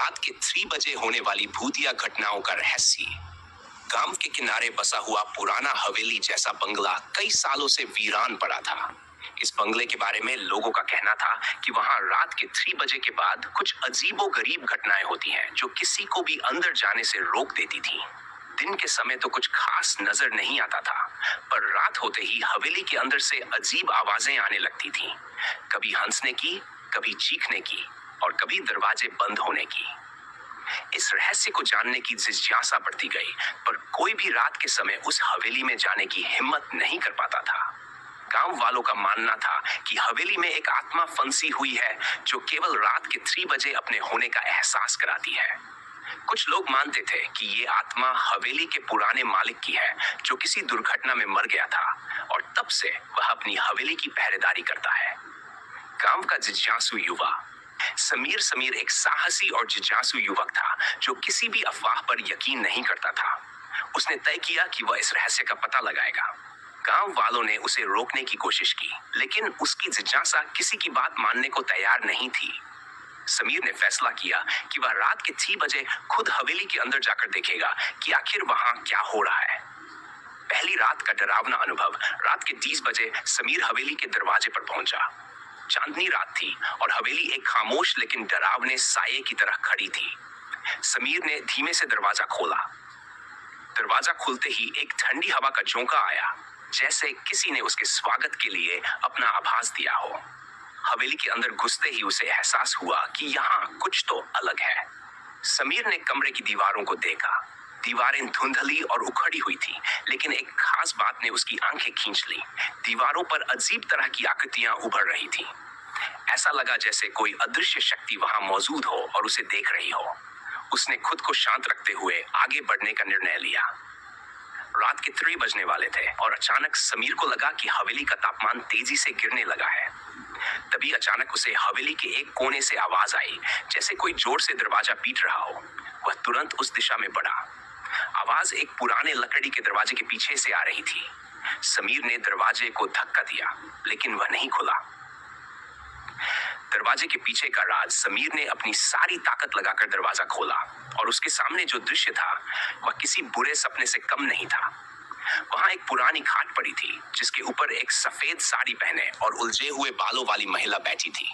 रात के 3 बजे होने वाली भूतिया घटनाओं का रहस्य। गांव के किनारे बसा हुआ पुराना हवेली जैसा बंगला कई सालों से वीरान पड़ा था। इस बंगले के बारे में लोगों का कहना था कि वहां रात के 3 बजे के बाद कुछ अजीबोगरीब घटनाएं होती हैं जो किसी को भी अंदर जाने से रोक देती थी। दिन के समय तो कुछ खास नजर नहीं आता था, पर रात होते ही हवेली के अंदर से अजीब आवाजें आने लगती थीं। कभी हंसने की, कभी चीखने की और कभी दरवाजे बंद होने की। इस रहस्य को जानने की जिज्ञासा बढ़ती गई, पर कोई भी रात के समय उस हवेली में जाने की हिम्मत नहीं कर पाता था। गांव वालों का मानना था कि हवेली में एक आत्मा फंसी हुई है जो केवल रात के 3 बजे अपने होने का एहसास कराती है। कुछ लोग मानते थे कि ये आत्मा हवेली के पुराने मालिक की है जो किसी दुर्घटना में मर गया था और तब से वह अपनी हवेली की पहरेदारी करता है। गांव का जिज्ञासु युवा समीर एक साहसी और जिज्ञासु युवक था जो किसी भी अफवाह पर यकीन नहीं करता था। उसने तय किया कि वह इस रहस्य का पता लगाएगा। गांव वालों ने उसे रोकने की कोशिश की, लेकिन उसकी जिज्ञासा किसी की बात मानने को तैयार नहीं थी। समीर ने फैसला किया कि वह रात के 3 बजे खुद हवेली के अंदर जाकर देखेगा कि आखिर वहां क्या हो रहा है। पहली रात का डरावना अनुभव। रात के 10 बजे समीर हवेली के दरवाजे पर पहुंचा। चांदनी रात थी और हवेली एक खामोश लेकिन डरावने साये की तरह खड़ी थी। समीर ने धीमे से दरवाजा खोला। दरवाजा खुलते ही एक ठंडी हवा का झोंका आया, जैसे किसी ने उसके स्वागत के लिए अपना आभास दिया हो। हवेली के अंदर घुसते ही उसे एहसास हुआ कि यहाँ कुछ तो अलग है। समीर ने कमरे की दीवारों को देखा। दीवारें धुंधली और उखड़ी हुई थी, लेकिन एक खास बात ने उसकी आंखें खींच ली। दीवारों पर अजीब तरह की आकृतियां उभर रही थी। ऐसा लगा जैसे कोई अदृश्य शक्ति वहां मौजूद हो और उसे देख रही हो। उसने खुद को शांत रखते हुए आगे बढ़ने का निर्णय लिया। रात के 3 बजने वाले थे और अचानक समीर को लगा कि हवेली का तापमान तेजी से गिरने लगा है। तभी अचानक उसे हवेली के एक कोने से आवाज आई, जैसे कोई जोर से दरवाजा पीट रहा हो। वह तुरंत उस दिशा में बढ़ा। आवाज एक पुराने लकड़ी के दरवाजे के पीछे से आ रही थी। समीर ने दरवाजे को धक्का दिया, लेकिन वह नहीं खुला। दरवाजे के पीछे का राज। समीर ने अपनी सारी ताकत लगाकर दरवाजा खोला और उसके सामने जो दृश्य था वह किसी बुरे सपने से कम नहीं था। वहां एक पुरानी खाट पड़ी थी, जिसके ऊपर एक सफेद साड़ी पहने और उलझे हुए बालों वाली महिला बैठी थी।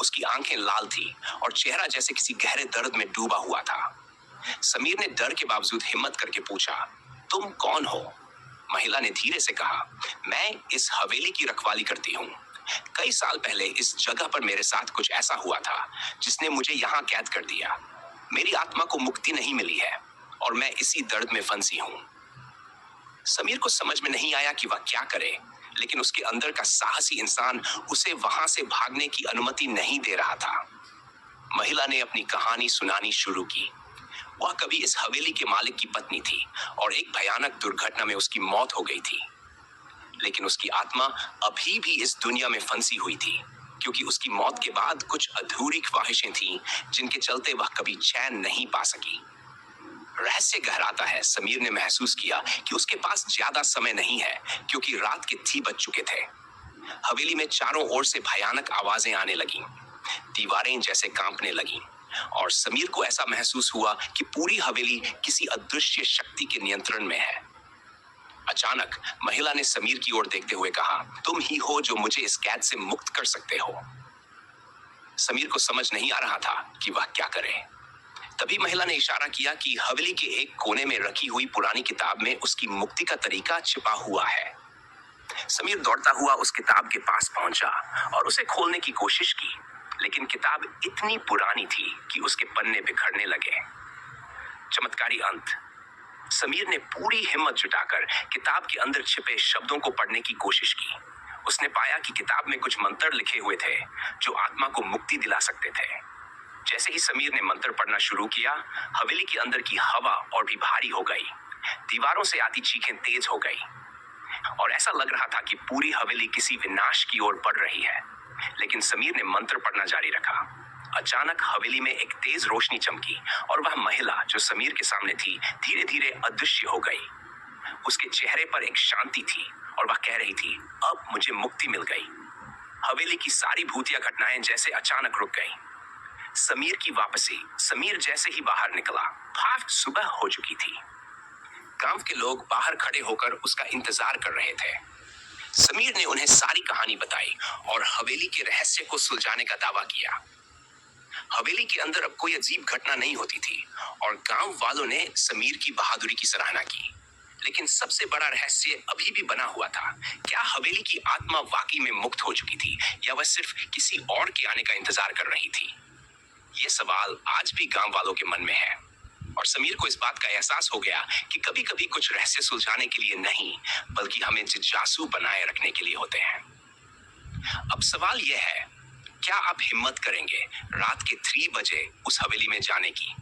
उसकी आंखें लाल थी और चेहरा जैसे किसी गहरे दर्द में डूबा हुआ था। समीर ने डर के बावजूद हिम्मत करके पूछा, तुम कौन हो? महिला ने धीरे से कहा, मैं इस हवेली की रखवाली करती हूँ। कई साल पहले इस जगह पर मेरे साथ कुछ ऐसा हुआ था जिसने मुझे यहाँ कैद कर दिया। मेरी आत्मा को मुक्ति नहीं मिली है और मैं इसी दर्द में फंसी हूँ। समीर को समझ में नहीं आया कि वह क्या करे, लेकिन उसके अंदर का साहसी इंसान उसे वहां से भागने की अनुमति नहीं दे रहा था। महिला ने अपनी कहानी सुनानी शुरू की। वह कभी इस हवेली के मालिक की पत्नी थी और एक भयानक दुर्घटना में उसकी मौत हो गई थी। लेकिन उसकी आत्मा अभी भी इस दुनिया में फंसी हुई थी, क्योंकि उसकी मौत के बाद कुछ अधूरी ख्वाहिशें थीं जिनके चलते वह कभी चैन नहीं पा सकी। रहस्य गहराता है। समीर ने महसूस किया कि उसके पास ज्यादा समय नहीं है, क्योंकि रात के 3 बज चुके थे। हवेली में चारों ओर से भयानक आवाजें आने लगीं। दीवारें जैसे कांपने लगीं और समीर को ऐसा महसूस हुआ कि पूरी हवेली किसी अदृश्य शक्ति के नियंत्रण में है। अचानक महिला ने समीर की ओर देखते हुए कहा, तुम ही हो जो मुझे इस कैद से मुक्त कर सकते हो। समीर को समझ नहीं आ रहा था कि वह क्या करे। तभी महिला ने इशारा किया कि हवेली के एक कोने में रखी हुई पुरानी किताब में उसकी मुक्ति का तरीका छिपा हुआ है। समीर दौड़ता हुआ उस किताब के पास पहुंचा और उसे खोलने की कोशिश की, लेकिन किताब इतनी पुरानी थी कि उसके पन्ने बिखरने लगे। चमत्कारी अंत। समीर ने पूरी हिम्मत जुटाकर किताब के अंदर छिपे शब्दों को पढ़ने की कोशिश की। उसने पाया कि किताब में कुछ मंत्र लिखे हुए थे जो आत्मा को मुक्ति दिला सकते थे। जैसे ही समीर ने मंत्र पढ़ना शुरू किया, हवेली के अंदर की हवा और भी भारी हो गई। दीवारों से आती चीखें तेज हो गई और ऐसा लग रहा था कि पूरी हवेली किसी विनाश की ओर बढ़ रही है। लेकिन समीर ने मंत्र पढ़ना जारी रखा। अचानक हवेली में एक तेज रोशनी चमकी और वह महिला जो समीर के सामने थी धीरे धीरे अदृश्य हो गई। उसके चेहरे पर एक शांति थी और वह कह रही थी, अब मुझे मुक्ति मिल गई। हवेली की सारी भूतिया घटनाएं जैसे अचानक रुक गई। समीर की वापसी। समीर जैसे ही बाहर निकला, सुबह हो चुकी थी। गांव के लोग बाहर खड़े होकर उसका इंतजार कर रहे थे। समीर ने उन्हें सारी कहानी बताई और हवेली के रहस्य को सुलझाने का दावा किया। हवेली के अंदर अब कोई अजीब घटना नहीं होती थी और गांव वालों ने समीर की बहादुरी की सराहना की। लेकिन सबसे बड़ा रहस्य अभी भी बना हुआ था। क्या हवेली की आत्मा वाकई में मुक्त हो चुकी थी या वह सिर्फ किसी और के आने का इंतजार कर रही थी? ये सवाल आज भी गांव वालों के मन में है और समीर को इस बात का एहसास हो गया कि कभी कभी कुछ रहस्य सुलझाने के लिए नहीं, बल्कि हमें जिज्ञासु बनाए रखने के लिए होते हैं। अब सवाल यह है, क्या आप हिम्मत करेंगे रात के 3 बजे उस हवेली में जाने की?